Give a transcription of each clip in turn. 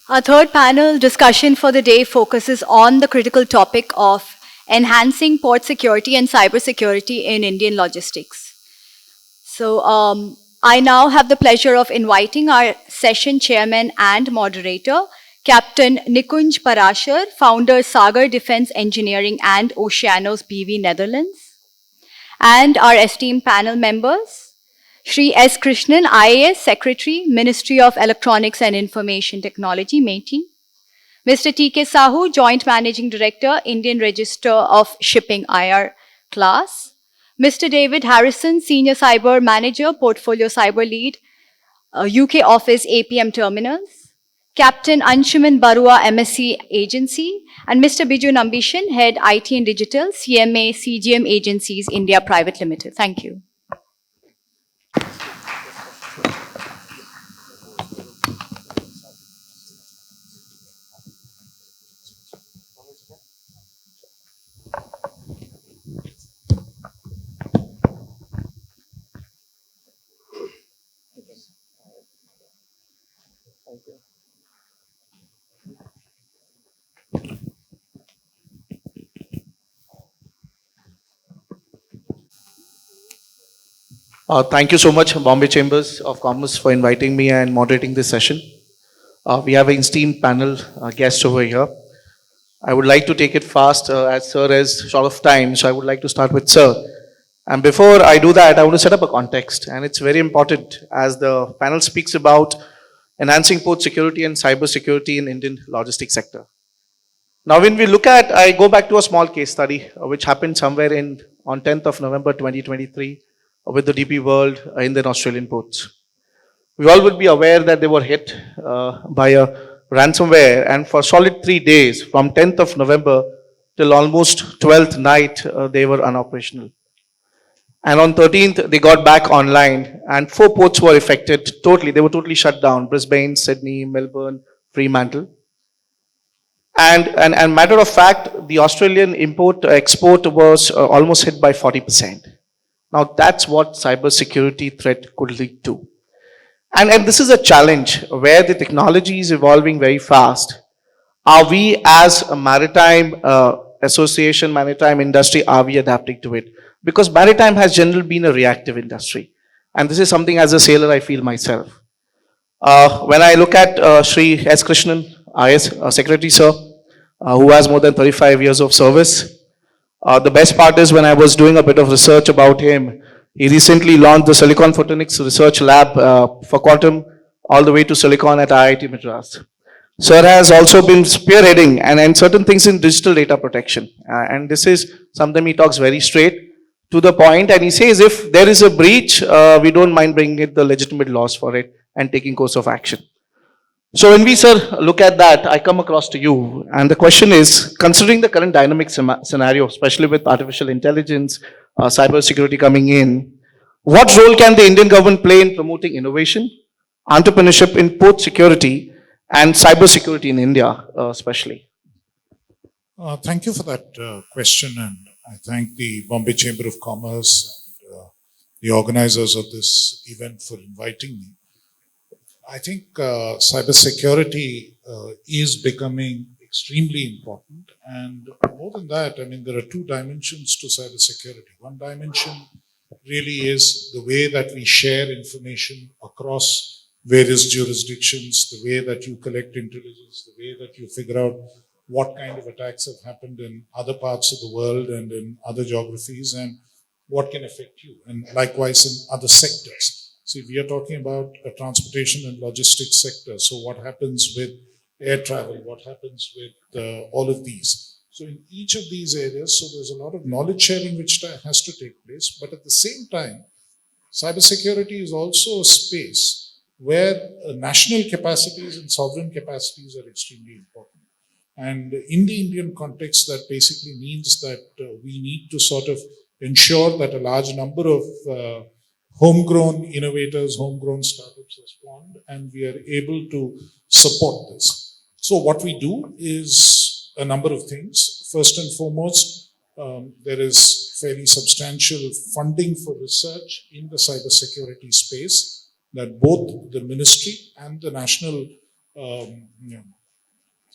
Our third panel discussion for the day focuses on the critical topic of enhancing port security and cybersecurity in Indian logistics. So I now have the pleasure of inviting our session chairman and moderator, Captain Nikunj Parashar, founder Sagar Defense Engineering and Oceanos BV Netherlands, and our esteemed panel members, Shri S. Krishnan, IAS Secretary, Ministry of Electronics and Information Technology, MeitY, Mr. T.K. Sahu, Joint Managing Director, Indian Register of Shipping IRClass, Mr. David Harrison, Senior Cyber Manager, Portfolio Cyber Lead, UK Office APM Terminals, Captain Anshuman Barua, MSc Agency, and Mr. Biju Nambishan, Head IT and Digital, CMA CGM Agencies India Private Limited. Thank you. Thank you so much, Bombay Chambers of Commerce, for inviting me and moderating this session. We have an esteemed panel guest over here. I would like to take it fast as Sir is short of time, so I would like to start with Sir. And before I do that, I want to set up a context, and it's very important as the panel speaks about enhancing port security and cyber security in Indian logistics sector. Now, when we look at, I go back to a small case study which happened somewhere on 10th of November 2023 with the DP World Indian Australian ports. We all would be aware that they were hit by a ransomware, and for solid 3 days, from 10th of November till almost 12th night, they were unoperational. And on 13th, they got back online, and 4 ports were affected totally. They were totally shut down: Brisbane, Sydney, Melbourne, Fremantle. And matter of fact, the Australian export was almost hit by 40%. Now that's what cybersecurity threat could lead to. And this is a challenge where the technology is evolving very fast. Are we as a maritime association, maritime industry, are we adapting to it? Because maritime has generally been a reactive industry. And this is something as a sailor I feel myself. When I look at Shri S. Krishnan, IS Secretary Sir, who has more than 35 years of service, the best part is when I was doing a bit of research about him, he recently launched the Silicon Photonics Research Lab for quantum all the way to Silicon at IIT Madras. Sir has also been spearheading and certain things in digital data protection. And this is something he talks very straight to the point, and he says if there is a breach, we don't mind bringing in the legitimate laws for it and taking course of action. So when we, sir, look at that, I come across to you, and the question is, considering the current dynamic scenario, especially with artificial intelligence, cyber security coming in, what role can the Indian government play in promoting innovation, entrepreneurship in port security, and cyber security in India, especially? Thank you for that question, and I thank the Bombay Chamber of Commerce and the organizers of this event for inviting me. I think cybersecurity is becoming extremely important, and more than that, I mean, there are 2 dimensions to cybersecurity. One dimension really is the way that we share information across various jurisdictions, the way that you collect intelligence, the way that you figure out what kind of attacks have happened in other parts of the world and in other geographies, and what can affect you, and likewise in other sectors. See, we are talking about a transportation and logistics sector. So what happens with air travel? What happens with all of these? So in each of these areas, so there's a lot of knowledge sharing which has to take place. But at the same time, cybersecurity is also a space where national capacities and sovereign capacities are extremely important. And in the Indian context, that basically means that we need to sort of ensure that a large number of homegrown innovators, homegrown startups are spawned, and we are able to support this. So what we do is a number of things. First and foremost, there is fairly substantial funding for research in the cybersecurity space that both the ministry and the national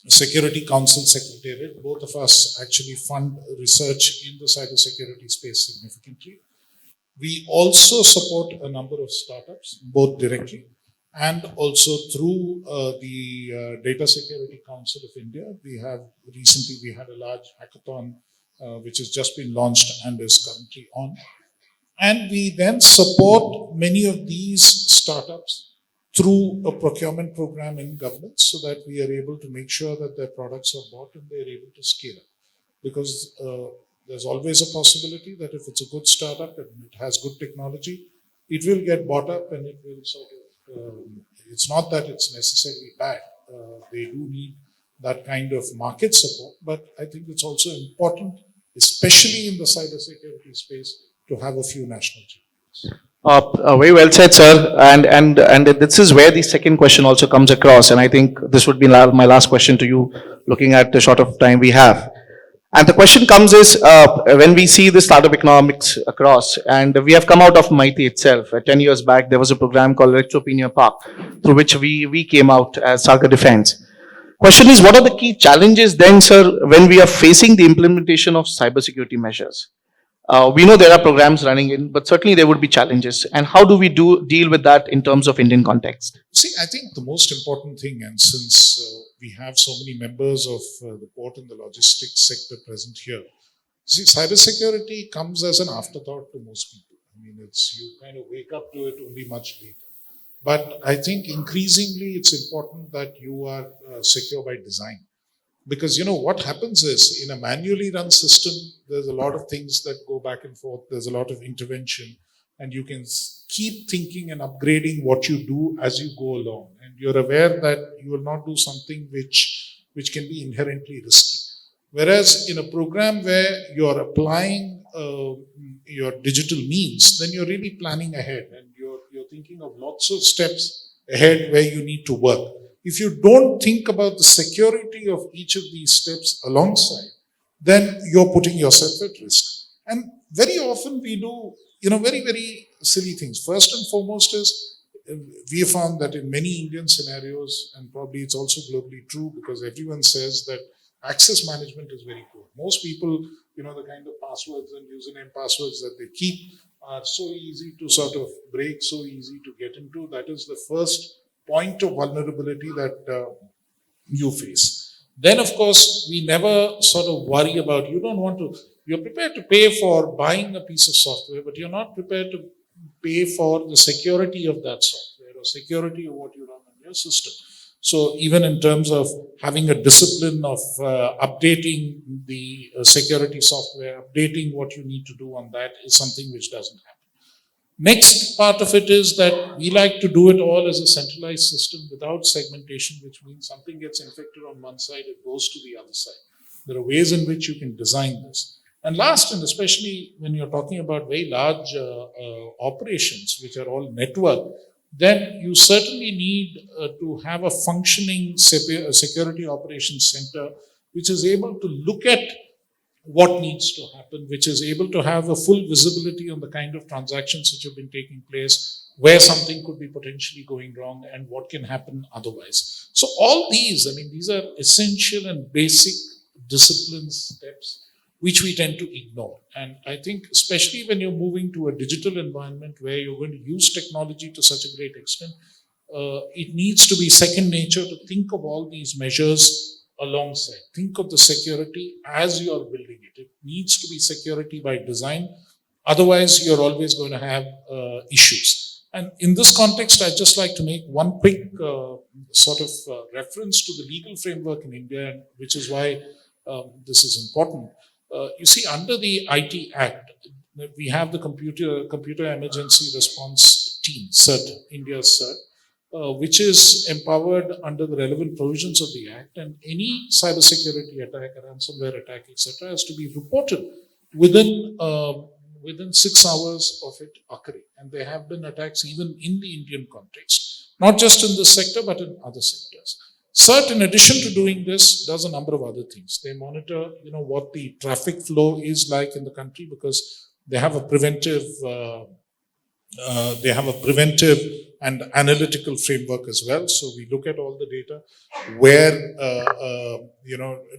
Security Council Secretariat. Both of us actually fund research in the cybersecurity space significantly. We also support a number of startups, both directly and also through the Data Security Council of India. We had a large hackathon which has just been launched and is currently on. And we then support many of these startups through a procurement program in government so that we are able to make sure that their products are bought and they're able to scale up. Because there's always a possibility that if it's a good startup and it has good technology, it will get bought up and it will sort of, it's not that it's necessarily bad. They do need that kind of market support, but I think it's also important, especially in the cybersecurity space, to have a few national champions. Very well said, sir. And this is where the second question also comes across. And I think this would be my last question to you, looking at the short of time we have. And the question comes is, when we see the startup economics across, and we have come out of MeitY itself. 10 years back, there was a program called Electropenia Park, through which we came out as Sagar Defense. Question is, what are the key challenges then, sir, when we are facing the implementation of cybersecurity measures? We know there are programs running in, but certainly there would be challenges. And how do we deal with that in terms of Indian context? See, I think the most important thing, and since we have so many members of the port and the logistics sector present here, see, cybersecurity comes as an afterthought to most people. I mean, you kind of wake up to it only much later. But I think increasingly it's important that you are secure by design. Because, what happens is, in a manually run system, there's a lot of things that go back and forth. There's a lot of intervention. And you can keep thinking and upgrading what you do as you go along. And you're aware that you will not do something which can be inherently risky. Whereas in a program where you're applying your digital means, then you're really planning ahead. And you're thinking of lots of steps ahead where you need to work. If you don't think about the security of each of these steps alongside, then you're putting yourself at risk. And very often we do, very, very silly things. First and foremost is, we have found that in many Indian scenarios, and probably it's also globally true because everyone says that access management is very poor. Most people, the kind of passwords and username passwords that they keep are so easy to sort of break, so easy to get into. That is the first point of vulnerability that you face. Then, of course, we never sort of worry about, you're prepared to pay for buying a piece of software, but you're not prepared to pay for the security of that software or security of what you run on your system. So even in terms of having a discipline of updating the security software, updating what you need to do on that is something which doesn't happen. Next part of it is that we like to do it all as a centralized system without segmentation, which means something gets infected on one side, it goes to the other side. There are ways in which you can design this. And last, and especially when you're talking about very large operations, which are all network, then you certainly need to have a functioning security operations center, which is able to look at what needs to happen, which is able to have a full visibility on the kind of transactions which have been taking place, where something could be potentially going wrong, and what can happen otherwise. So all these are essential and basic discipline steps which we tend to ignore. And I think especially when you're moving to a digital environment where you're going to use technology to such a great extent, it needs to be second nature to think of all these measures alongside. Think of the security as you are building it. It needs to be security by design. Otherwise, you're always going to have issues. And in this context, I'd just like to make one quick reference to the legal framework in India, which is why this is important. You see, under the IT Act, we have the Computer Emergency Response Team, CERT, India's CERT, which is empowered under the relevant provisions of the Act, and any cybersecurity attack, a ransomware attack, etc., has to be reported within 6 hours of it occurring. And there have been attacks even in the Indian context, not just in this sector, but in other sectors. CERT, in addition to doing this, does a number of other things. They monitor, what the traffic flow is like in the country, because they have a preventive and analytical framework as well. So we look at all the data where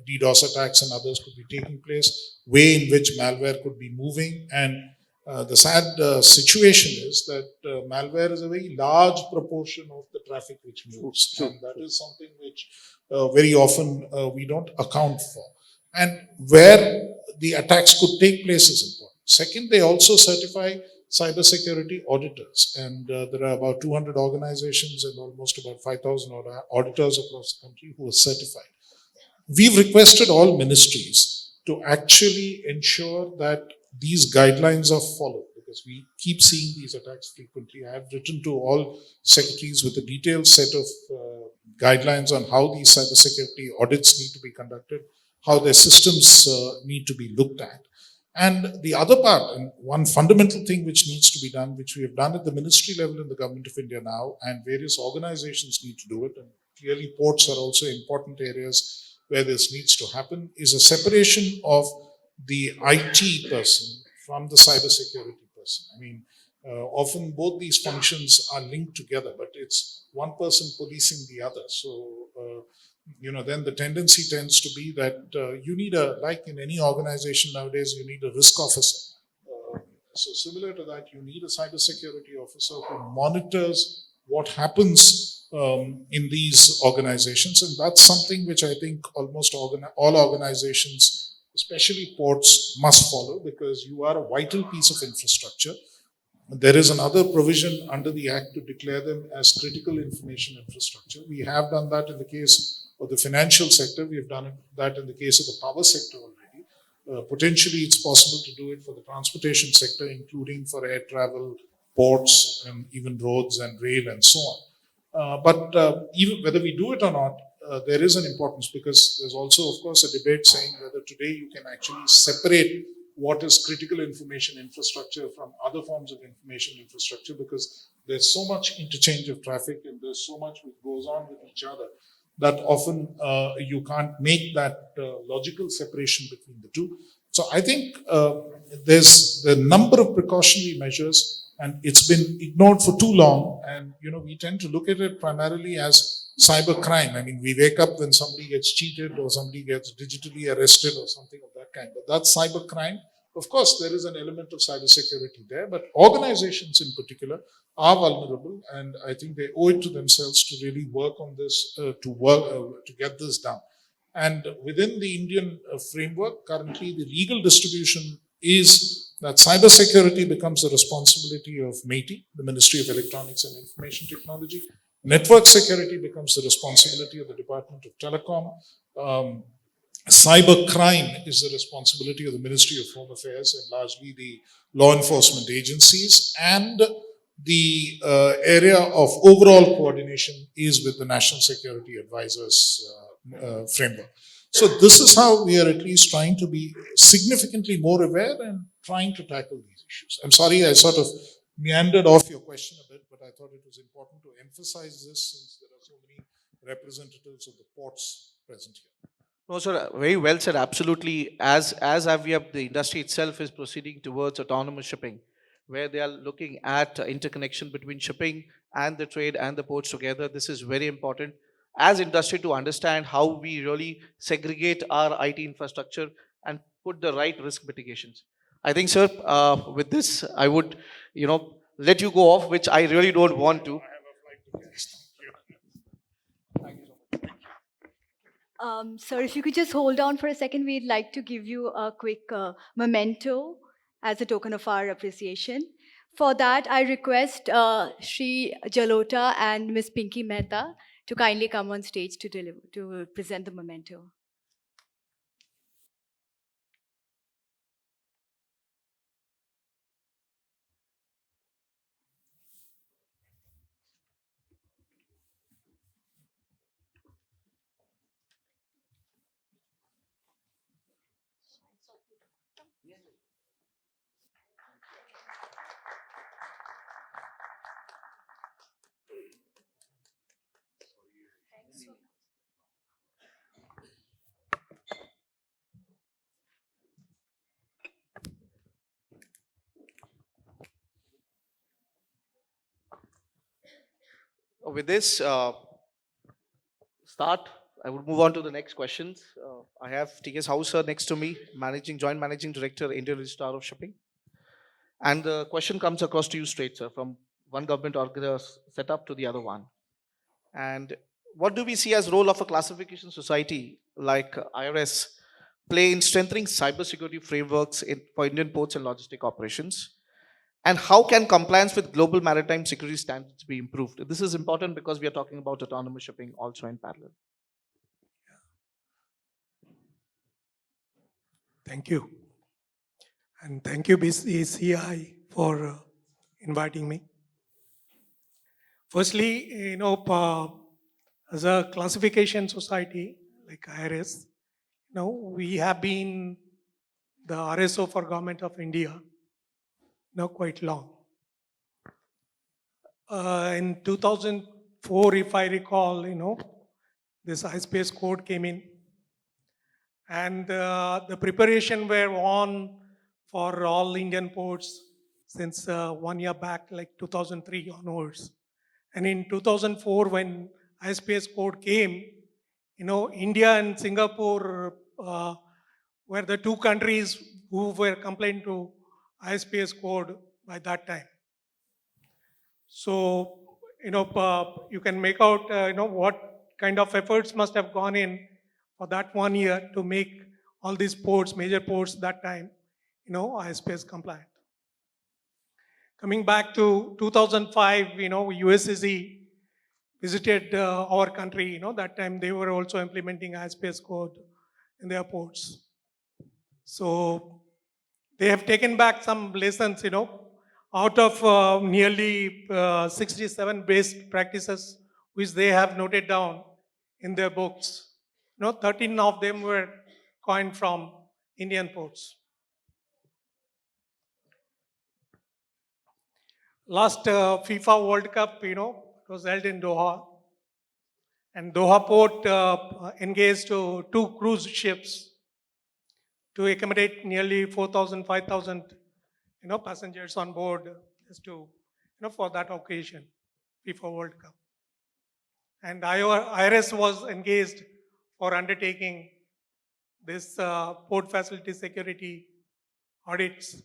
DDoS attacks and others could be taking place, way in which malware could be moving, and the sad situation is that malware is a very large proportion of the traffic which moves, and that is something which very often we don't account for. And where the attacks could take place is important. Second, they also certify cybersecurity auditors, and there are about 200 organizations and almost about 5,000 auditors across the country who are certified. We've requested all ministries to actually ensure that these guidelines are followed, because we keep seeing these attacks frequently. I have written to all secretaries with a detailed set of guidelines on how these cybersecurity audits need to be conducted, how their systems need to be looked at. And the other part, and one fundamental thing which needs to be done, which we have done at the ministry level in the Government of India now, and various organizations need to do it, and clearly ports are also important areas where this needs to happen, is a separation of the IT person from the cybersecurity person. I mean, often both these functions are linked together, but it's one person policing the other. So, then the tendency tends to be that you need like in any organization nowadays, you need a risk officer. So similar to that, you need a cybersecurity officer who monitors what happens in these organizations. And that's something which I think almost all organizations, especially ports, must follow, because you are a vital piece of infrastructure. There is another provision under the Act to declare them as critical information infrastructure. We have done that in the case of the financial sector. We have done that in the case of the power sector already. Potentially, it's possible to do it for the transportation sector, including for air travel, ports, and even roads and rail and so on. But even whether we do it or not, there is an importance, because there's also, of course, a debate saying whether today you can actually separate what is critical information infrastructure from other forms of information infrastructure, because there's so much interchange of traffic and there's so much which goes on with each other that often you can't make that logical separation between the two. So I think there's the number of precautionary measures, and it's been ignored for too long. And we tend to look at it primarily as cyber crime. I mean, we wake up when somebody gets cheated or somebody gets digitally arrested or something of that kind. But that's cyber crime. Of course, there is an element of cybersecurity there, but organizations in particular are vulnerable, and I think they owe it to themselves to really work on this, to get this done. And within the Indian framework, currently the legal distribution is that cybersecurity becomes the responsibility of MeitY, the Ministry of Electronics and Information Technology. Network security becomes the responsibility of the Department of Telecom. Cyber crime is the responsibility of the Ministry of Home Affairs and largely the law enforcement agencies, and the area of overall coordination is with the National Security Advisors framework. So this is how we are at least trying to be significantly more aware and trying to tackle these issues. I'm sorry I sort of meandered off your question a bit, but I thought it was important to emphasize this since there are so many representatives of the ports present here. No, sir, very well said. Absolutely. As we have, the industry itself is proceeding towards autonomous shipping, where they are looking at interconnection between shipping and the trade and the ports together. This is very important as industry to understand how we really segregate our IT infrastructure and put the right risk mitigations. I think, sir, with this, I would, let you go off, which I really don't want to. Sir, if you could just hold on for a second, we'd like to give you a quick memento as a token of our appreciation. For that, I request Shri Jalota and Ms. Pinky Mehta to kindly come on stage to present the memento. with this start, I would move on to the next questions. I have T.S. Hauser next to me, Joint Managing Director, Indian Registrar of Shipping. And the question comes across to you straight, sir, from one government setup to the other one. And what do we see as role of a classification society like IRS play in strengthening cybersecurity frameworks for Indian ports and logistic operations? And how can compliance with global maritime security standards be improved? This is important because we are talking about autonomous shipping also in parallel. Thank you. And thank you, BCCI, for inviting me. Firstly, as a classification society like IRS, we have been the RSO for Government of India now quite long. In 2004, if I recall, this iSpace code came in, and the preparation were on for all Indian ports since 1 year back, like 2003 onwards. And in 2004, when iSpace code came, India and Singapore were the two countries who were complained to iSpace code by that time. So, you can make out, what kind of efforts must have gone in for that 1 year to make all these ports, major ports that time, iSpace compliant. Coming back to 2005, USCC visited our country, that time they were also implementing iSpace code in their ports. So they have taken back some lessons, out of nearly 67 best practices which they have noted down in their books. 13 of them were coined from Indian ports. Last FIFA World Cup, was held in Doha. And Doha port engaged two cruise ships to accommodate nearly 4,000, 5,000, passengers on board just to, for that occasion, FIFA World Cup. And IRS was engaged for undertaking this port facility security audits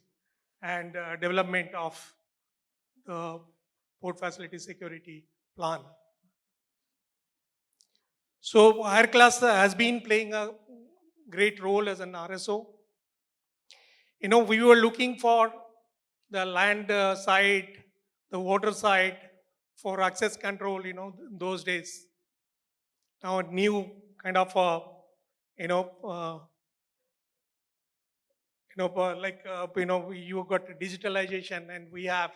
and development of the port facility security plan. So IRClass has been playing a great role as an RSO. We were looking for the land side, the water side for access control, in those days. Now a new kind of, you got digitalization, and we have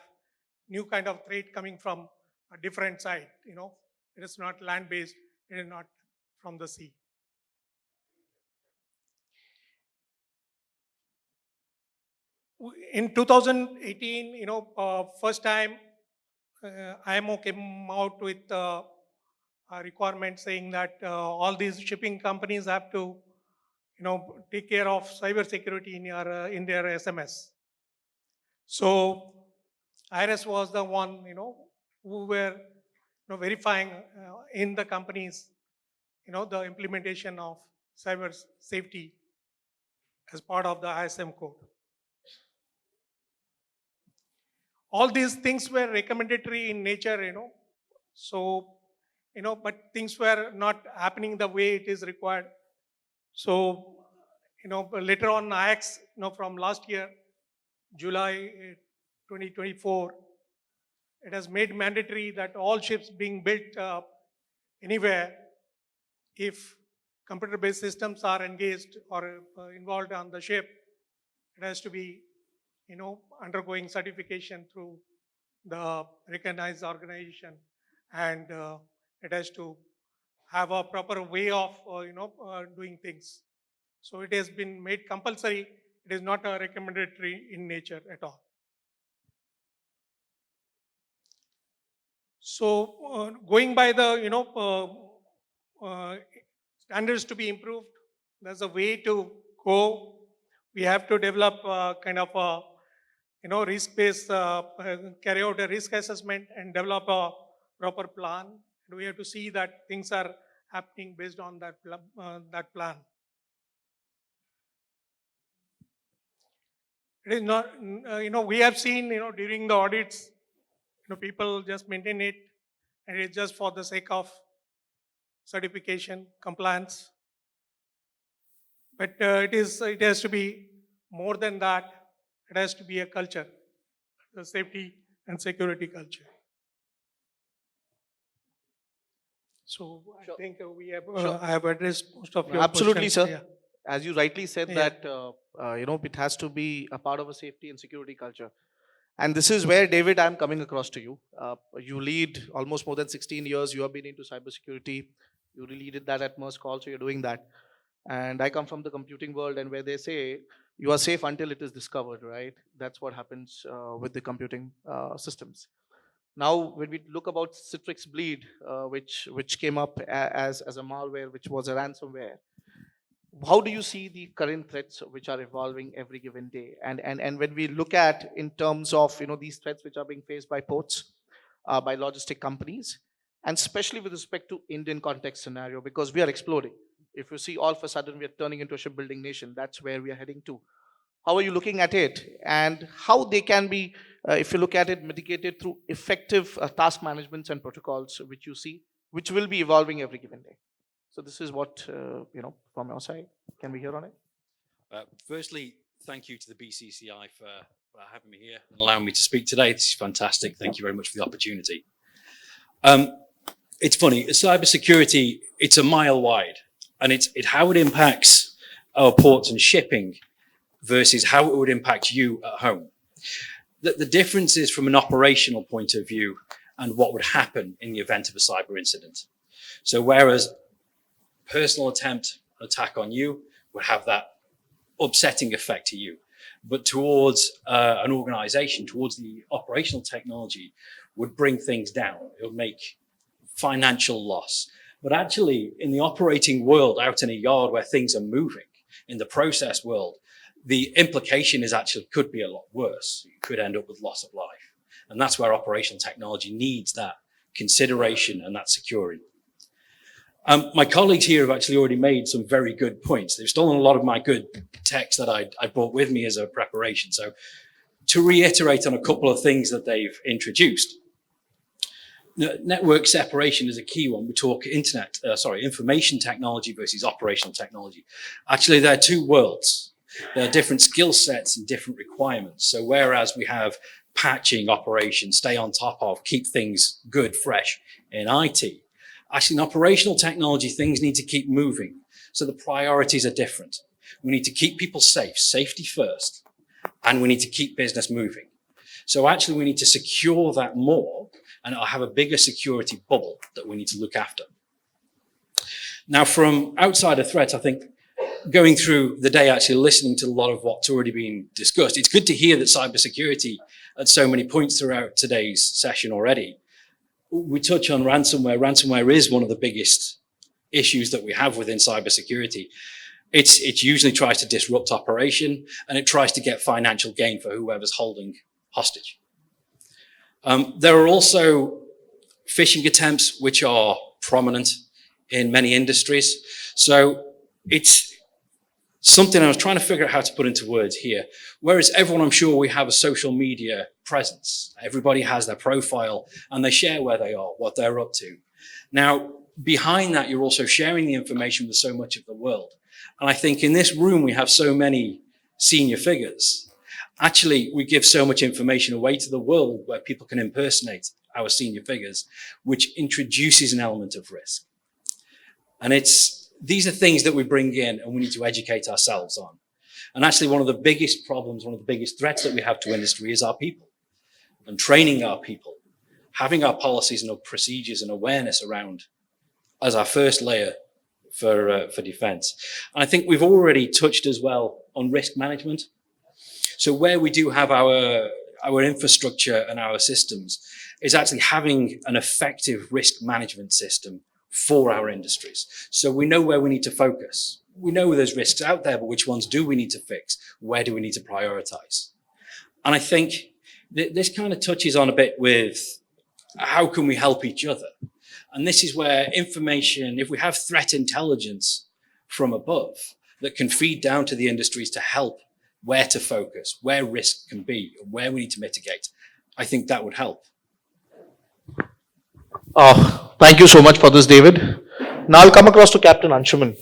new kind of threat coming from a different side. It is not land-based, it is not from the sea. In 2018, first time IMO came out with a requirement saying that all these shipping companies have to, take care of cybersecurity in their SMS. So IRS was the one, who were verifying in the companies, the implementation of cyber safety as part of the ISM code. All these things were recommendatory in nature, so, but things were not happening the way it is required. So, later on, IX, from last year, July 2024, it has made mandatory that all ships being built anywhere, if computer-based systems are engaged or involved on the ship, it has to be, undergoing certification through the recognized organization, and it has to have a proper way of, doing things. So it has been made compulsory. It is not a recommendatory in nature at all. So going by the, standards to be improved, there's a way to go. We have to develop kind of a, risk-based, carry out a risk assessment and develop a proper plan. And we have to see that things are happening based on that plan. It is not, we have seen, during the audits, people just maintain it, and it's just for the sake of certification, compliance. But it has to be more than that. It has to be a culture, the safety and security culture. So I think we have I have addressed most of your Absolutely, questions. sir. Yeah. As you rightly said, Yeah. that it has to be a part of a safety and security culture. And this is where, David, I'm coming across to you. You lead almost more than 16 years. You have been into cybersecurity. You really did that at Maersk also. You're doing that. And I come from the computing world, and where they say you are safe until it is discovered, right? That's what happens with the computing systems. Now, when we look about Citrix Bleed, which came up as a malware, which was a ransomware, how do you see the current threats which are evolving every given day? And when we look at in terms of these threats which are being faced by ports, by logistic companies, and especially with respect to Indian context scenario, because we are exploding. If you see, all of a sudden we are turning into a shipbuilding nation. That's where we are heading to. How are you looking at it, and how they can be, if you look at it, mitigated through effective task managements and protocols, which you see, which will be evolving every given day? So this is what, from your side, can we hear on it? Firstly, thank you to the BCCI for having me here and allowing me to speak today. This is fantastic. Thank you very much for the opportunity. It's funny, cybersecurity, it's a mile wide, and it's how it impacts our ports and shipping versus how it would impact you at home. The difference is from an operational point of view and what would happen in the event of a cyber incident. So whereas personal attack on you would have that upsetting effect to you, but towards an organization, towards the operational technology, would bring things down. It would make financial loss. But actually, in the operating world, out in a yard where things are moving, in the process world, the implication is actually could be a lot worse. You could end up with loss of life. And that's where operational technology needs that consideration and that securing. My colleagues here have actually already made some very good points. They've stolen a lot of my good text that I brought with me as a preparation. So to reiterate on a couple of things that they've introduced, network separation is a key one. We talk information technology versus operational technology. Actually, they're two worlds. There are different skill sets and different requirements. So whereas we have patching operations, stay on top of, keep things good, fresh in IT, actually in operational technology, things need to keep moving. So the priorities are different. We need to keep people safe, safety first, and we need to keep business moving. So actually we need to secure that more, and it'll have a bigger security bubble that we need to look after. Now, from outside of threats, I think going through the day, actually listening to a lot of what's already been discussed, it's good to hear that cybersecurity at so many points throughout today's session already. We touch on ransomware. Ransomware is one of the biggest issues that we have within cybersecurity. It usually tries to disrupt operation, and it tries to get financial gain for whoever's holding hostage. There are also phishing attempts, which are prominent in many industries. So it's something I was trying to figure out how to put into words here. Whereas everyone, I'm sure we have a social media presence. Everybody has their profile and they share where they are, what they're up to. Now, behind that, you're also sharing the information with so much of the world. And I think in this room, we have so many senior figures. Actually, we give so much information away to the world where people can impersonate our senior figures, which introduces an element of risk. And these are things that we bring in and we need to educate ourselves on. And actually, one of the biggest problems, one of the biggest threats that we have to industry is our people and training our people, having our policies and our procedures and awareness around as our first layer for defense. And I think we've already touched as well on risk management. So where we do have our infrastructure and our systems is actually having an effective risk management system for our industries. So we know where we need to focus. We know there's risks out there, but which ones do we need to fix? Where do we need to prioritize? And I think this kind of touches on a bit with how can we help each other? And this is where information, if we have threat intelligence from above that can feed down to the industries to help where to focus, where risk can be, where we need to mitigate, I think that would help. Thank you so much for this, David. Now I'll come across to Captain Anshuman.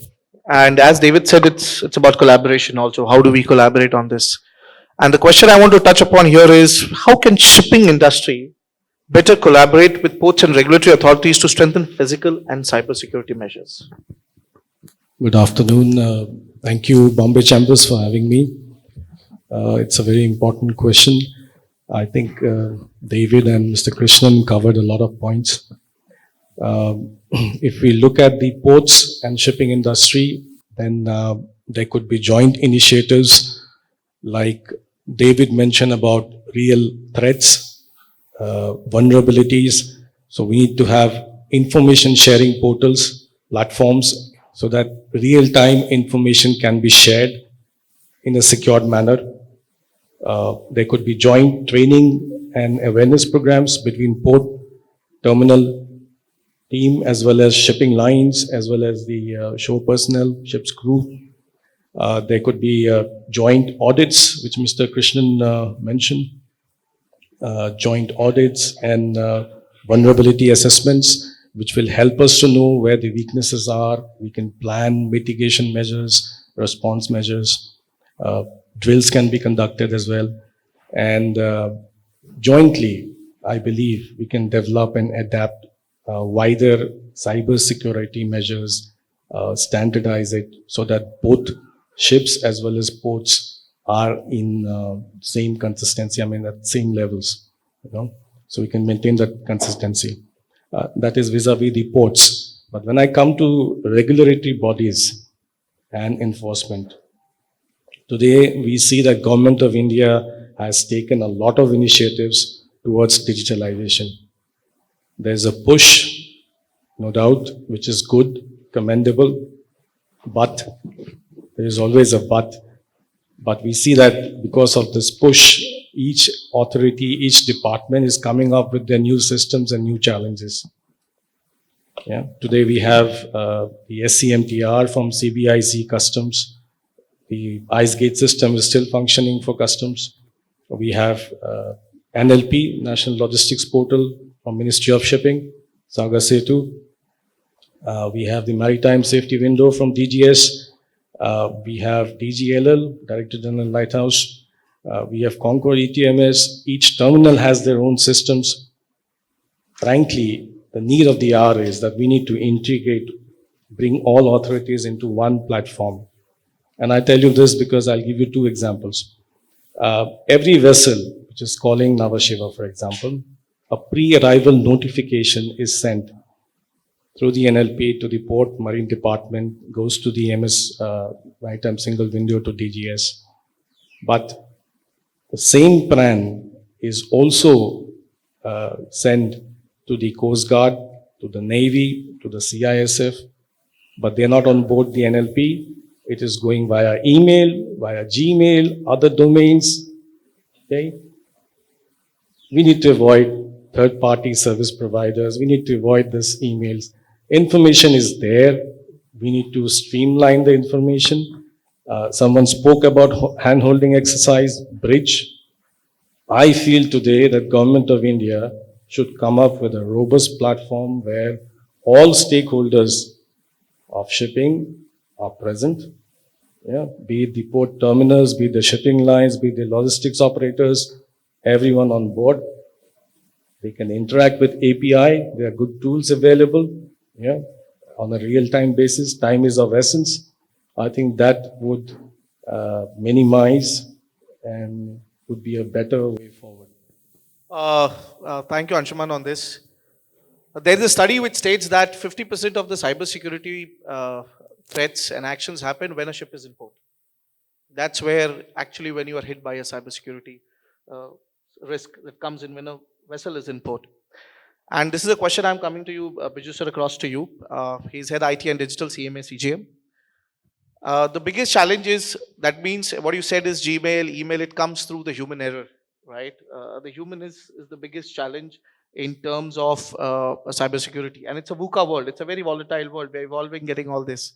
And as David said, it's about collaboration also. How do we collaborate on this? And the question I want to touch upon here is how can shipping industry better collaborate with ports and regulatory authorities to strengthen physical and cybersecurity measures? Good afternoon. Thank you, Bombay Chambers, for having me. It's a very important question. I think David and Mr. Krishnan covered a lot of points. If we look at the ports and shipping industry, then there could be joint initiatives like David mentioned about real threats, vulnerabilities. So we need to have information sharing portals, platforms, so that real-time information can be shared in a secured manner. There could be joint training and awareness programs between port, terminal team, as well as shipping lines, as well as the shore personnel, ship's crew. There could be joint audits, which Mr. Krishnan mentioned, joint audits and vulnerability assessments, which will help us to know where the weaknesses are. We can plan mitigation measures, response measures. Drills can be conducted as well. And jointly, I believe we can develop and adapt wider cyber security measures, standardize it so that both ships as well as ports are in same consistency, at same levels, so we can maintain that consistency. That is vis-a-vis the ports. But when I come to regulatory bodies and enforcement, today we see that Government of India has taken a lot of initiatives towards digitalization. There's a push, no doubt, which is good, commendable, but there is always a but. But we see that because of this push, each authority, each department is coming up with their new systems and new challenges. Yeah. Today we have the SCMTR from CBIC Customs. The ICE gate system is still functioning for customs. We have NLP, National Logistics Portal from Ministry of Shipping, Sagar Setu. We have the Maritime Safety Window from DGS. We have DGLL, Director General Lighthouse. We have Concord ETMS. Each terminal has their own systems. Frankly, the need of the hour is that we need to integrate, bring all authorities into one platform. And I tell you this because I'll give you two examples. Every vessel which is calling Navashiva, for example, a pre-arrival notification is sent through the NLP to the Port Marine Department, goes to the MS Maritime Single Window to DGS. But the same plan is also sent to the Coast Guard, to the Navy, to the CISF, but they're not on board the NLP. It is going via email, via Gmail, other domains. Okay? We need to avoid third-party service providers. We need to avoid these emails. Information is there. We need to streamline the information. Someone spoke about hand-holding exercise, bridge. I feel today that Government of India should come up with a robust platform where all stakeholders of shipping are present. Yeah, be it the port terminals, be it the shipping lines, be it the logistics operators, everyone on board. They can interact with API. There are good tools available. Yeah, on a real-time basis. Time is of essence. I think that would minimize and would be a better way forward. Thank you, Anshuman, on this. There is a study which states that 50% of the cybersecurity threats and actions happen when a ship is in port. That's where actually when you are hit by a cybersecurity risk that comes in when a vessel is in port. And this is a question I'm coming to you, Biju sir, across to you. He's head IT and digital CMA CGM. The biggest challenge is, that means what you said is Gmail, email, it comes through the human error, right? The human is the biggest challenge in terms of cybersecurity. And it's a VUCA world. It's a very volatile world. We're evolving, getting all this.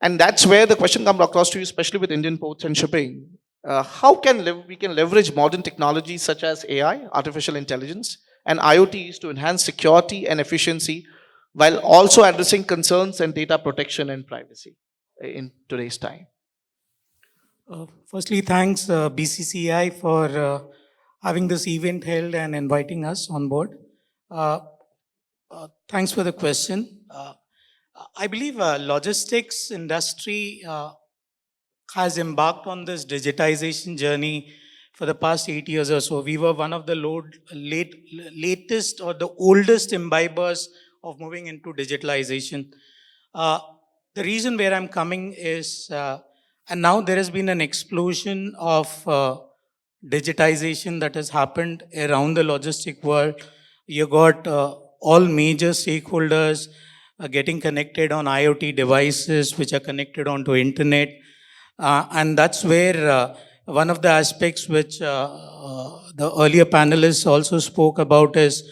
And that's where the question comes across to you, especially with Indian ports and shipping. How can we can leverage modern technologies such as AI, artificial intelligence, and IoTs to enhance security and efficiency while also addressing concerns and data protection and privacy in today's time? Firstly, thanks BCCI for having this event held and inviting us on board. Thanks for the question. I believe logistics industry has embarked on this digitization journey for the past 8 years or so. We were one of the latest or the oldest imbibers of moving into digitalization. The reason where I'm coming is, and now there has been an explosion of digitization that has happened around the logistic world. You got all major stakeholders getting connected on IoT devices, which are connected onto internet. And that's where one of the aspects which the earlier panelists also spoke about is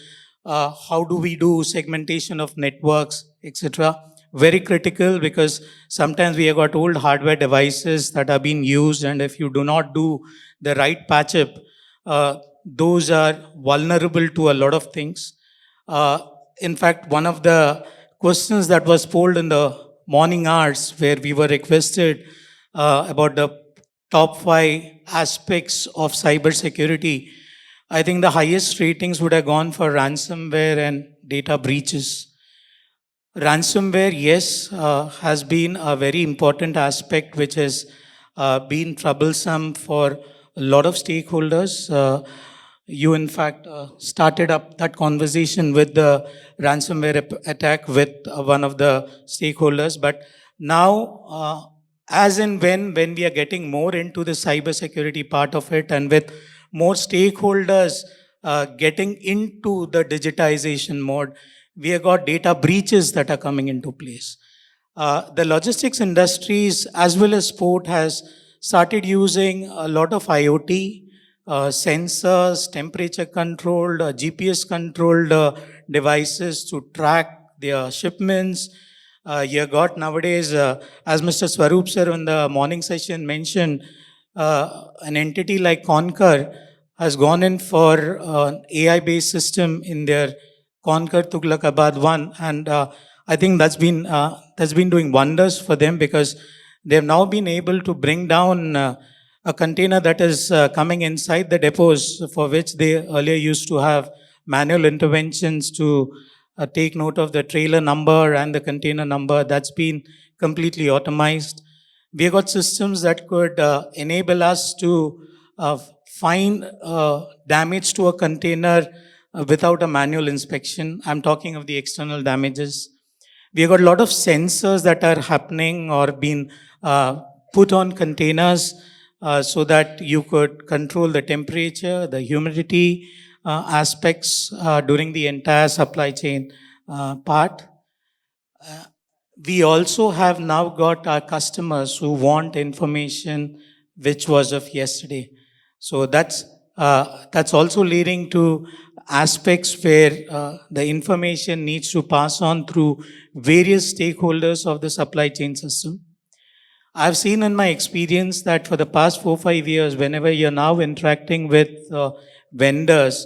how do we do segmentation of networks, etc. Very critical, because sometimes we have got old hardware devices that are being used, and if you do not do the right patch up, those are vulnerable to a lot of things. In fact, one of the questions that was polled in the morning hours, where we were requested about the top 5 aspects of cybersecurity, I think the highest ratings would have gone for ransomware and data breaches. Ransomware, yes, has been a very important aspect which has been troublesome for a lot of stakeholders. You, in fact, started up that conversation with the ransomware attack with one of the stakeholders. But now, as and when we are getting more into the cybersecurity part of it, and with more stakeholders getting into the digitization mode, we have got data breaches that are coming into place. The logistics industries as well as port has started using a lot of IoT, sensors, temperature controlled, GPS controlled devices to track their shipments. You got nowadays, as Mr. Swaroop sir in the morning session mentioned, an entity like Concur has gone in for an AI-based system in their Concur Tughlakabad 1, and I think that's been doing wonders for them, because they've now been able to bring down a container that is coming inside the depots, for which they earlier used to have manual interventions to take note of the trailer number and the container number. That's been completely automized. We have got systems that could enable us to find damage to a container without a manual inspection. I'm talking of the external damages. We have got a lot of sensors that are happening or being put on containers so that you could control the temperature, the humidity aspects during the entire supply chain part. We also have now got our customers who want information which was of yesterday. So that's also leading to aspects where the information needs to pass on through various stakeholders of the supply chain system. I've seen in my experience that for the past 4-5 years, whenever you're now interacting with vendors,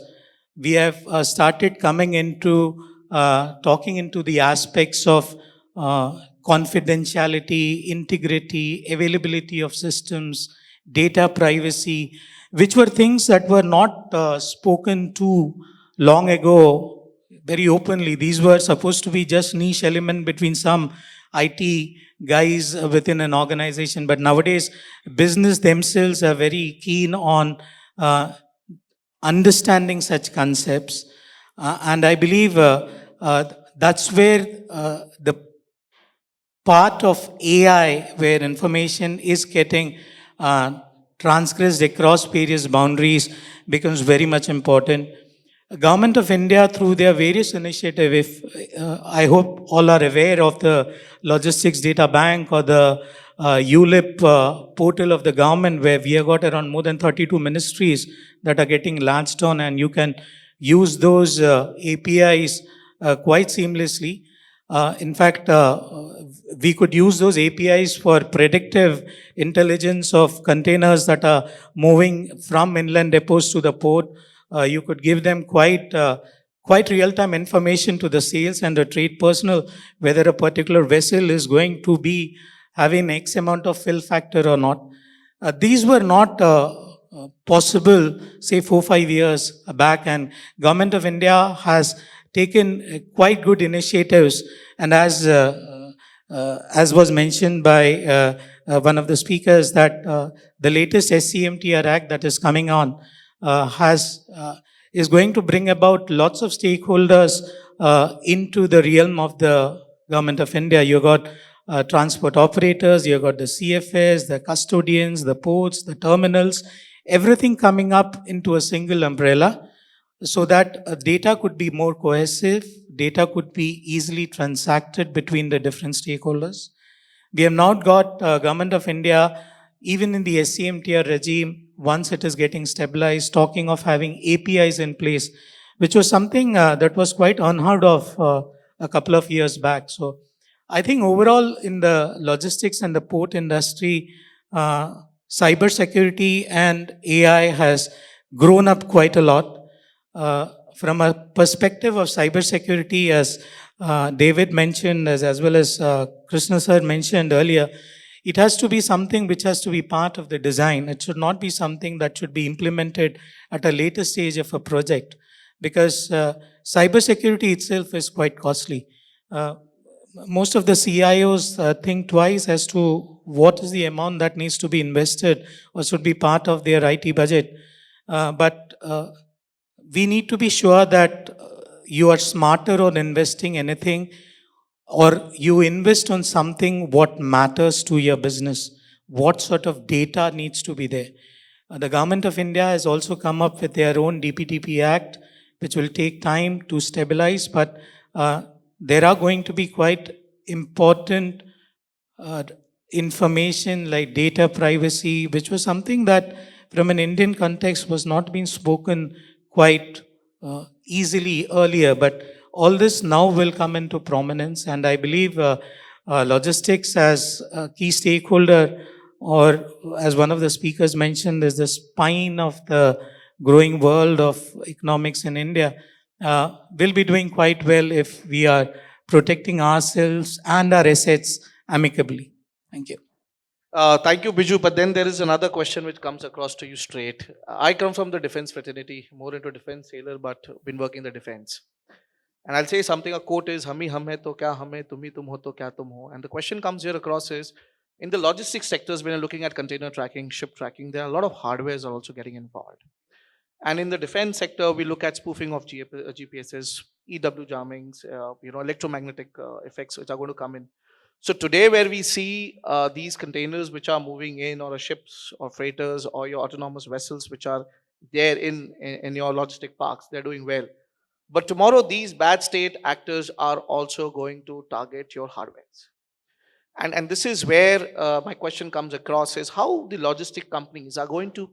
we have started coming into talking into the aspects of confidentiality, integrity, availability of systems, data privacy, which were things that were not spoken to long ago very openly. These were supposed to be just niche element between some IT guys within an organization. But nowadays, business themselves are very keen on understanding such concepts. And I believe that's where the part of AI, where information is getting transgressed across various boundaries, becomes very much important. Government of India, through their various initiatives, I hope all are aware of the Logistics Data Bank or the ULIP portal of the government, where we have got around more than 32 ministries that are getting latched on, and you can use those APIs quite seamlessly. In fact, we could use those APIs for predictive intelligence of containers that are moving from inland depots to the port. You could give them quite real-time information to the sales and the trade personnel whether a particular vessel is going to be having X amount of fill factor or not. These were not possible, say, 4-5 years back, and Government of India has taken quite good initiatives. And as was mentioned by one of the speakers, that the latest SCMTR Act that is coming on is going to bring about lots of stakeholders into the realm of the Government of India. You got transport operators, you got the CFS, the custodians, the ports, the terminals, everything coming up into a single umbrella, so that data could be more cohesive, data could be easily transacted between the different stakeholders. We have now got Government of India, even in the SCMTR regime, once it is getting stabilized, talking of having APIs in place, which was something that was quite unheard of a couple of years back. So I think overall in the logistics and the port industry, cybersecurity and AI has grown up quite a lot. From a perspective of cybersecurity, as David mentioned, as well as Krishna sir mentioned earlier, it has to be something which has to be part of the design. It should not be something that should be implemented at a later stage of a project, because cybersecurity itself is quite costly. Most of the CIOs think twice as to what is the amount that needs to be invested or should be part of their IT budget. But we need to be sure that you are smarter on investing anything, or you invest on something what matters to your business, what sort of data needs to be there. The Government of India has also come up with their own DPTP Act, which will take time to stabilize, but there are going to be quite important information like data privacy, which was something that from an Indian context was not being spoken quite easily earlier, but all this now will come into prominence. And I believe logistics as a key stakeholder, or as one of the speakers mentioned, is the spine of the growing world of economics in India, will be doing quite well if we are protecting ourselves and our assets amicably. Thank you. Thank you, Biju. But then there is another question which comes across to you straight. I come from the defense fraternity, more into defense sailor, but been working in the defense. And I'll say something, a quote is, hum hai to kya hum hai, tum hi tum ho to kya tum ho. And the question comes here across is, in the logistics sectors, when you're looking at container tracking, ship tracking, there are a lot of hardwares are also getting involved. And in the defense sector, we look at spoofing of GPSs, EW jammings, electromagnetic effects which are going to come in. So today where we see these containers which are moving in, or ships or freighters or your autonomous vessels which are there in your logistic parks, they're doing well. But tomorrow these bad state actors are also going to target your hardwares. And this is where my question comes across, is how the logistic companies are going to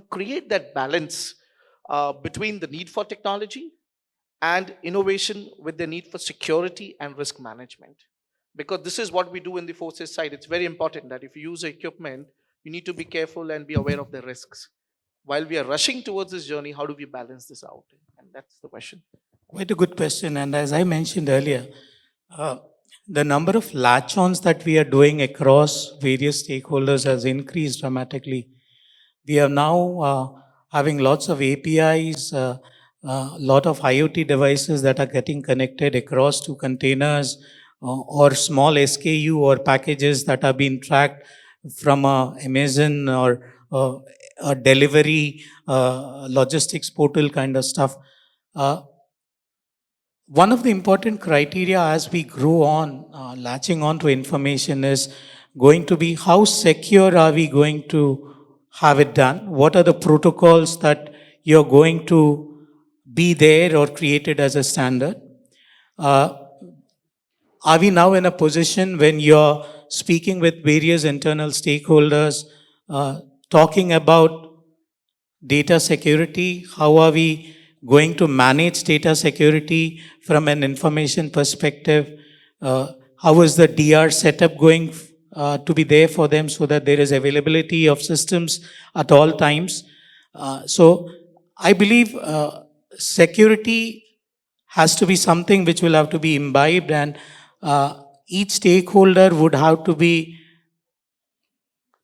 create that balance between the need for technology and innovation with the need for security and risk management. Because this is what we do in the forces side. It's very important that if you use equipment, you need to be careful and be aware of the risks. While we are rushing towards this journey, how do we balance this out? And that's the question. Quite a good question. And as I mentioned earlier, the number of latch-ons that we are doing across various stakeholders has increased dramatically. We are now having lots of APIs, a lot of IoT devices that are getting connected across to containers, or small SKU or packages that are being tracked from Amazon or a delivery logistics portal kind of stuff. One of the important criteria as we grow on, latching on to information, is going to be how secure are we going to have it done? What are the protocols that you're going to be there or created as a standard? Are we now in a position when you're speaking with various internal stakeholders, talking about data security? How are we going to manage data security from an information perspective? How is the DR setup going to be there for them so that there is availability of systems at all times? So I believe security has to be something which will have to be imbibed, and each stakeholder would have to be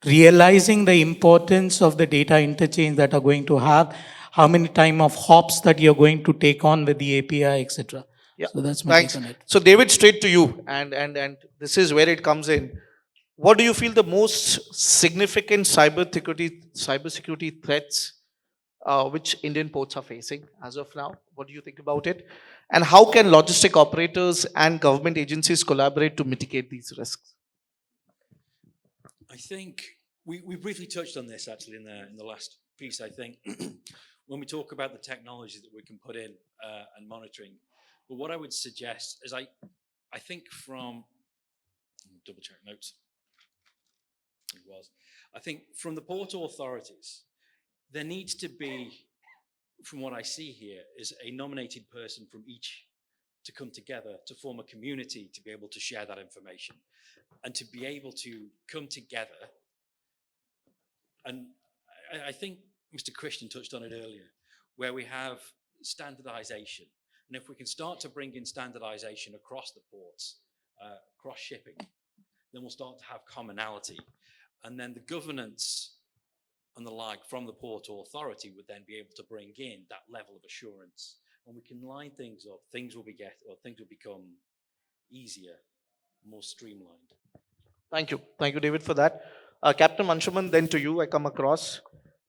realizing the importance of the data interchange that are going to have, how many time of hops that you're going to take on with the API, etc. Yeah. So that's my Thanks. take on it. So David, straight to you, and this is where it comes in. What do you feel the most significant cybersecurity threats which Indian ports are facing as of now? What do you think about it? And how can logistic operators and government agencies collaborate to mitigate these risks? I think we briefly touched on this actually in the last piece. I think when we talk about the technology that we can put in and monitoring, but what I would suggest is I think from double check notes. It was. I think from the port authorities, there needs to be, from what I see here, is a nominated person from each to come together to form a community to be able to share that information and to be able to come together. And I think Mr. Krishnan touched on it earlier, where we have standardization. And if we can start to bring in standardization across the ports, cross shipping, then we'll start to have commonality. And then the governance and the like from the port authority would then be able to bring in that level of assurance. And we can line things up, things will become easier, more streamlined. Thank you. Thank you, David, for that. Captain Anshuman, then to you, I come across.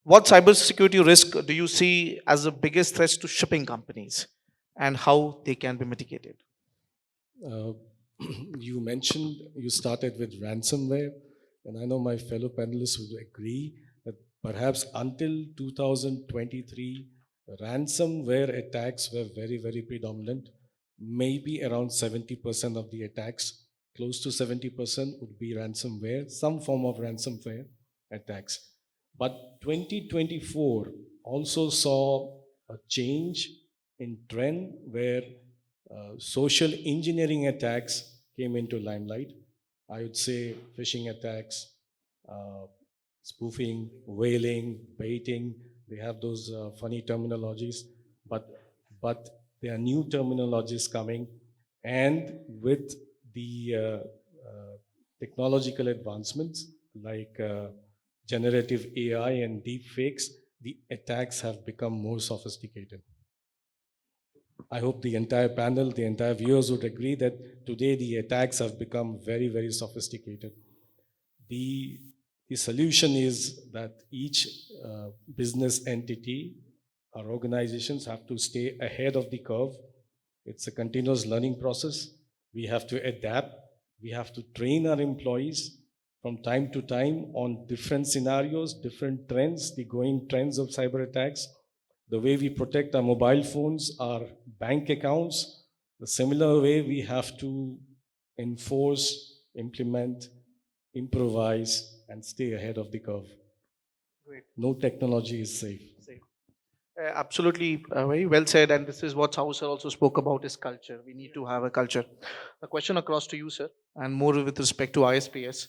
What cybersecurity risk do you see as the biggest threats to shipping companies and how they can be mitigated? You mentioned you started with ransomware, and I know my fellow panelists would agree that perhaps until 2023, ransomware attacks were very, very predominant. Maybe around 70% of the attacks, close to 70% would be ransomware, some form of ransomware attacks. But 2024 also saw a change in trend where social engineering attacks came into limelight. I would say phishing attacks, spoofing, whaling, baiting. They have those funny terminologies, but there are new terminologies coming, and with the technological advancements like generative AI and deep fakes, the attacks have become more sophisticated. I hope the entire panel, the entire viewers would agree that today the attacks have become very, very sophisticated. The solution is that each business entity or organizations have to stay ahead of the curve. It's a continuous learning process. We have to adapt. We have to train our employees from time to time on different scenarios, different trends, the growing trends of cyber attacks, the way we protect our mobile phones, our bank accounts, the similar way we have to enforce, implement, improvise, and stay ahead of the curve. Great. No technology is safe. Absolutely, very well said. And this is what Sahu sir also spoke about is culture. We need to have a culture. A question across to you, sir, and more with respect to ISPS.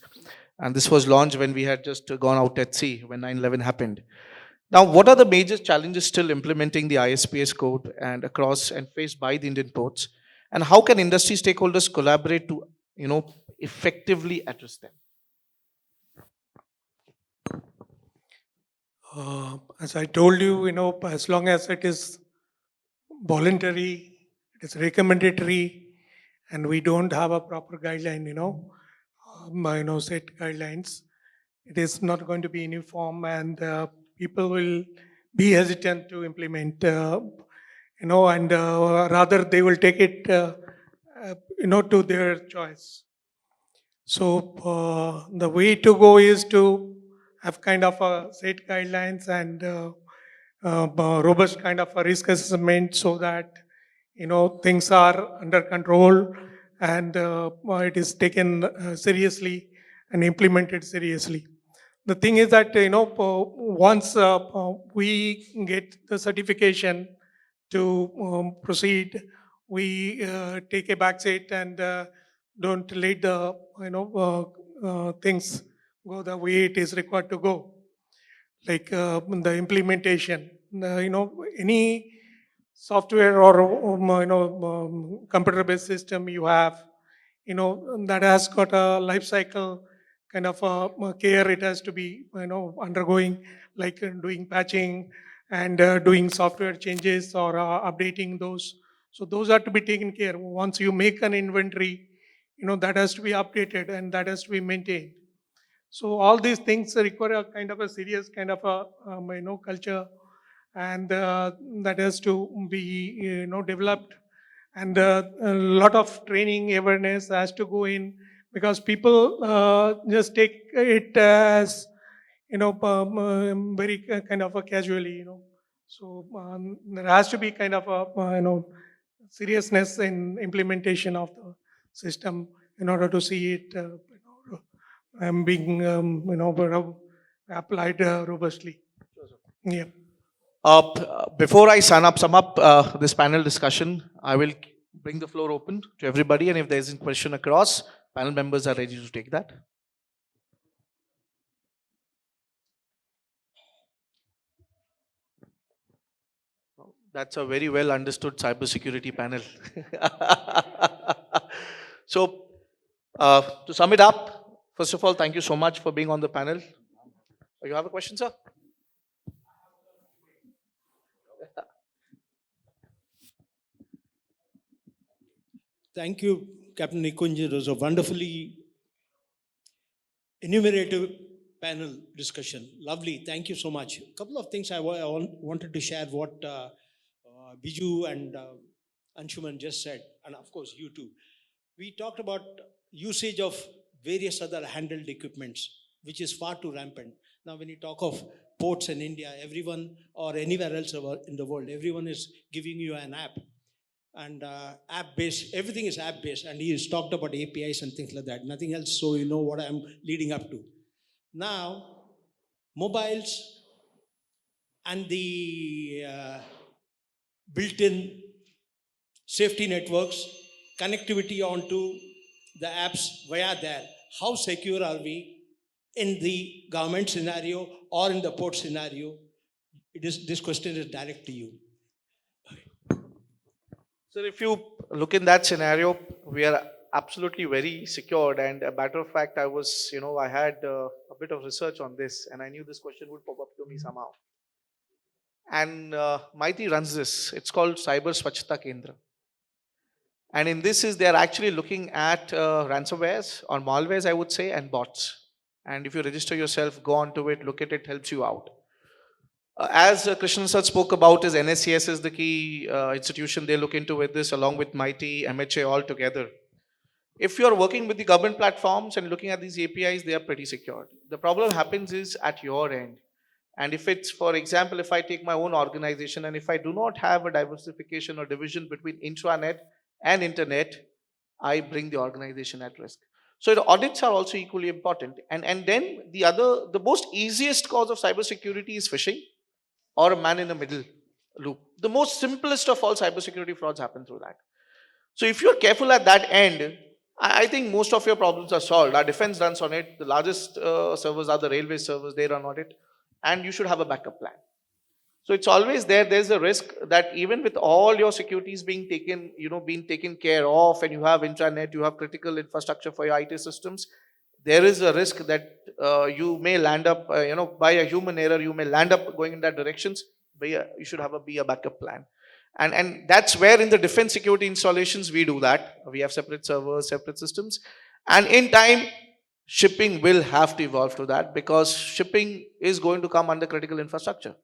And this was launched when we had just gone out at sea when 9/11 happened. Now, what are the major challenges still implementing the ISPS code and across and faced by the Indian ports? And how can industry stakeholders collaborate to, effectively address them? As I told you, as long as it is voluntary, it is recommendatory, and we don't have a proper guideline, set guidelines, it is not going to be uniform, and people will be hesitant to implement, and rather they will take it, to their choice. So the way to go is to have kind of a set guidelines and robust kind of a risk assessment so that things are under control and it is taken seriously and implemented seriously. The thing is that once we get the certification, to proceed, we take a back seat and don't let the things go the way it is required to go, like the implementation. Any software or computer-based system you have, that has got a life cycle kind of care it has to be undergoing, like doing patching and doing software changes or updating those. So those are to be taken care. Once you make an inventory, that has to be updated and that has to be maintained. So all these things require a kind of a serious kind of a culture, and that has to be developed, and a lot of training awareness has to go in, because people just take it as very kind of a casually. So there has to be kind of a seriousness in implementation of the system in order to see it being applied robustly. Yeah. Before I sum up this panel discussion, I will bring the floor open to everybody, and if there is a question across, panel members are ready to take that. That's a very well understood cybersecurity panel. So, to sum it up, first of all, thank you so much for being on the panel. You have a question, sir? Thank you, Captain Nikunj. It was a wonderfully enumerative panel discussion. Lovely. Thank you so much. A couple of things I wanted to share what Biju and Anshuman just said, and of course you too. We talked about usage of various other handheld equipments, which is far too rampant. Now, when you talk of ports in India, everyone or anywhere else in the world, everyone is giving you an app. And app-based, everything is app-based. And he has talked about APIs and things like that. Nothing else, so you know what I'm leading up to. Now, mobiles and the built-in safety networks, connectivity onto the apps via there. How secure are we in the government scenario or in the port scenario? This question is direct to you. Sir, if you look in that scenario, we are absolutely very secured. And a matter of fact, I was, I had a bit of research on this, and I knew this question would pop up to me somehow. And MeitY runs this. It's called Cyber Swachhata Kendra. And in this they are actually looking at ransomwares or malwares, I would say, and bots. And if you register yourself, go onto it, look at it, helps you out. As Krishnan sir spoke about, is NSCS is the key institution they look into with this, along with MeitY, MHA all together. If you're working with the government platforms and looking at these APIs, they are pretty secure. The problem happens is at your end. And if it's, for example, if I take my own organization and if I do not have a diversification or division between intranet and internet, I bring the organization at risk. So the audits are also equally important. And then the most easiest cause of cybersecurity is phishing or a man in the middle loop. The most simplest of all cybersecurity frauds happen through that. So if you're careful at that end, I think most of your problems are solved. Our defense runs on it. The largest servers are the railway servers. They run on it. And you should have a backup plan. So it's always there. There's a risk that even with all your securities being taken care of, and you have intranet, you have critical infrastructure for your IT systems, there is a risk that you may land up, by a human error, you may land up going in that directions. But you should be a backup plan. And that's where in the defense security installations, we do that. We have separate servers, separate systems. And in time, shipping will have to evolve to that, because shipping is going to come under critical infrastructure.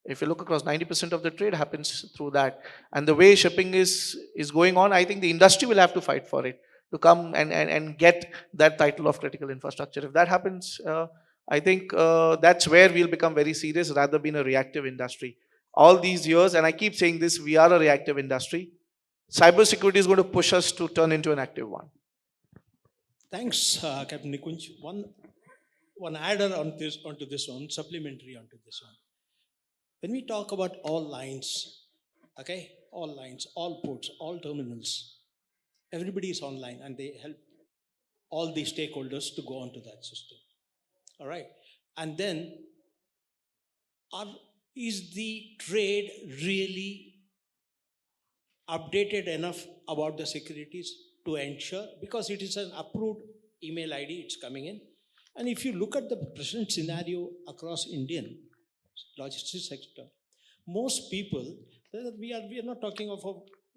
If you look across, 90% of the trade happens through that. And the way shipping is going on, I think the industry will have to fight for it to come and get that title of critical infrastructure. If that happens, I think that's where we'll become very serious rather than a reactive industry. All these years, and I keep saying this, we are a reactive industry. Cybersecurity is going to push us to turn into an active one. Thanks, Captain Nikunj. One adder onto this one, supplementary onto this one. When we talk about all lines, okay, all lines, all ports, all terminals. Everybody is online and they help all the stakeholders to go onto that system. All right. And then, is the trade really updated enough about the securities to ensure? Because it is an approved email ID, it's coming in. And if you look at the present scenario across Indian logistics sector, most people, we are not talking of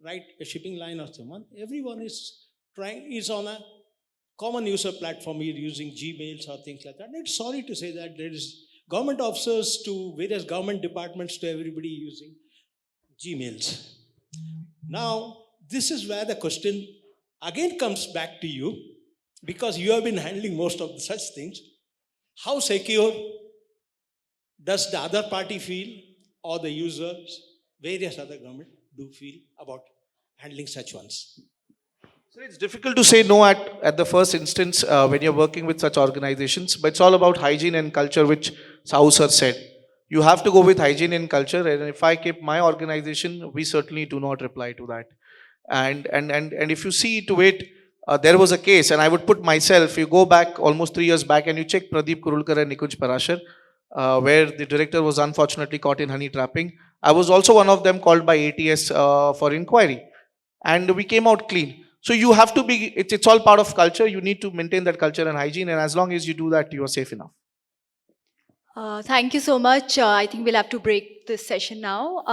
a shipping line or someone. Everyone is on a common user platform. We're using Gmails or things like that. And it's sorry to say that there is government officers to various government departments to everybody using Gmails. Now, this is where the question again comes back to you, because you have been handling most of such things. How secure does the other party feel, or the users, various other government do feel about handling such ones? So it's difficult to say no at the first instance when you're working with such organizations, but it's all about hygiene and culture, which Sahu sir said. You have to go with hygiene and culture, and if I keep my organization, we certainly do not reply to that. And if you see to it, there was a case, and I would put myself, you go back almost 3 years back and you check Pradeep Kurulkar and Nikunj Parashar, where the director was unfortunately caught in honey trapping. I was also one of them called by ATS for inquiry, and we came out clean. So you have to be, it's all part of culture. You need to maintain that culture and hygiene, and as long as you do that, you are safe enough. Thank you so much. I think we'll have to break this session now.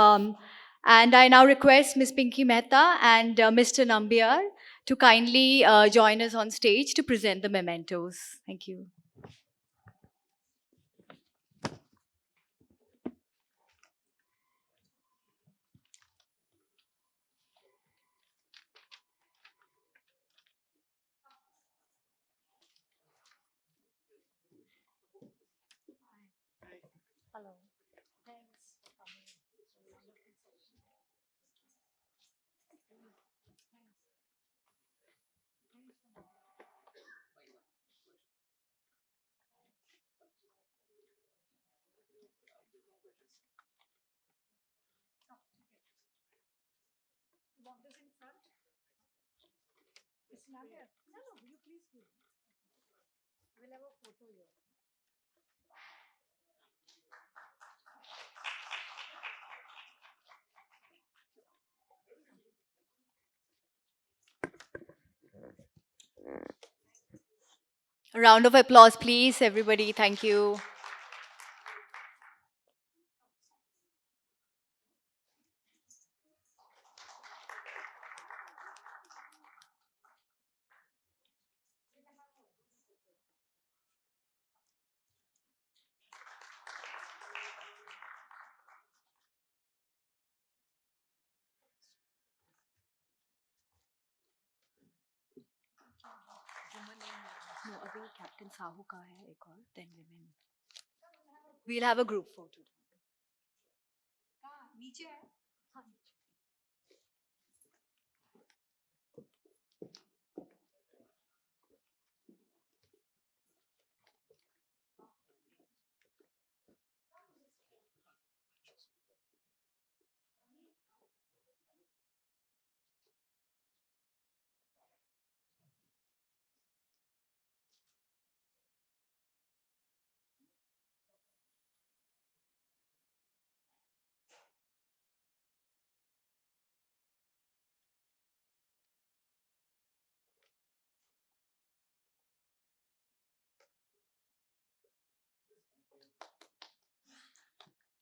And I now request Ms. Pinky Mehta and Mr. Nambiar to kindly join us on stage to present the mementos. Thank you. Hello. Thanks. We'll have a photo here. A round of applause, please, everybody. Thank you. No, अभी Captain Sahu का है एक और, then women. We'll have a group photo. नीचे है.